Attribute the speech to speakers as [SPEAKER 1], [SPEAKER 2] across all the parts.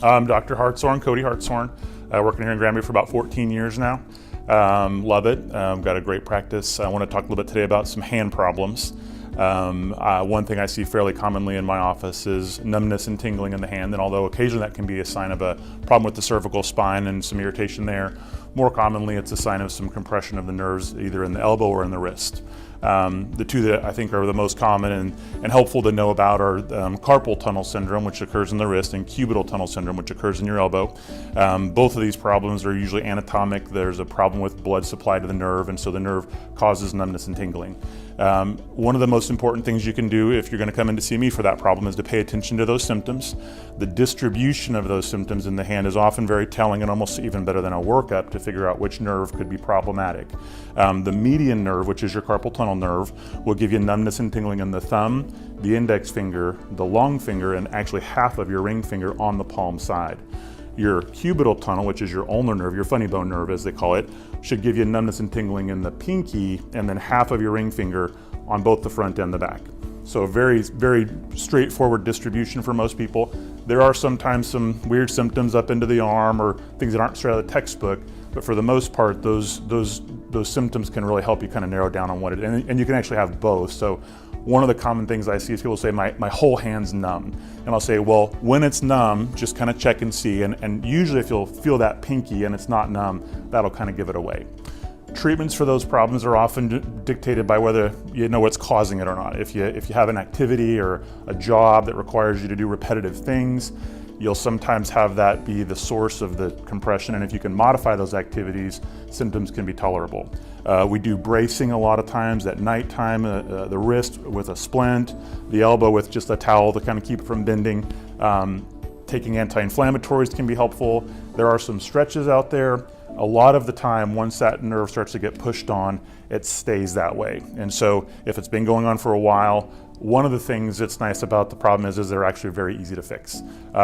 [SPEAKER 1] I'm Dr. Hartshorn, Cody Hartshorn, working here in Granbury for about 14 years now. Love it. Got a great practice. I want to talk a little bit today about some hand problems. One thing I see fairly commonly in my office is numbness and tingling in the hand, and although occasionally that can be a sign of a problem with the cervical spine and some irritation there, more commonly it's a sign of some compression of the nerves either in the elbow or in the wrist. The two that I think are the most common and helpful to know about are carpal tunnel syndrome, which occurs in the wrist, and cubital tunnel syndrome, which occurs in your elbow. Both of these problems are usually anatomic. There's a problem with blood supply to the nerve, and so the nerve causes numbness and tingling. One of the most important things you can do if you're going to come in to see me for that problem is to pay attention to those symptoms. The distribution of those symptoms in the hand is often very telling and almost even better than a workup to figure out which nerve could be problematic. The median nerve, which is your carpal tunnel nerve, will give you numbness and tingling in the thumb, the index finger, the long finger, and actually half of your ring finger on the palm side. Your cubital tunnel, which is your ulnar nerve, your funny bone nerve as they call it, should give you numbness and tingling in the pinky and then half of your ring finger on both the front and the back. So very, very straightforward distribution for most people. There are sometimes some weird symptoms up into the arm or things that aren't straight out of the textbook, but for the most part, those symptoms can really help you kind of narrow down on what it is. And you can actually have both. So one of the common things I see is people say, my whole hand's numb. And I'll say, well, when it's numb, just kind of check and see. And usually if you'll feel that pinky and it's not numb, that'll kind of give it away. Treatments for those problems are often dictated by whether you know what's causing it or not. If you have an activity or a job that requires you to do repetitive things, you'll sometimes have that be the source of the compression, and if you can modify those activities, symptoms can be tolerable. We do bracing a lot of times at nighttime, the wrist with a splint, the elbow with just a towel to kind of keep it from bending. Taking anti-inflammatories can be helpful. There are some stretches out there. A lot of the time, once that nerve starts to get pushed on, it stays that way. And so if it's been going on for a while, one of the things that's nice about the problem is they're actually very easy to fix.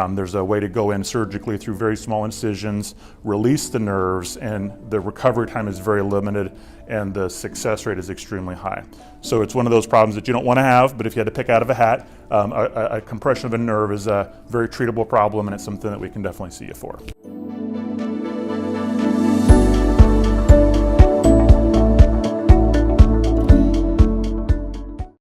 [SPEAKER 1] There's a way to go in surgically through very small incisions, release the nerves, and the recovery time is very limited and the success rate is extremely high. So it's one of those problems that you don't want to have, but if you had to pick out of a hat, a compression of a nerve is a very treatable problem, and it's something that we can definitely see you for.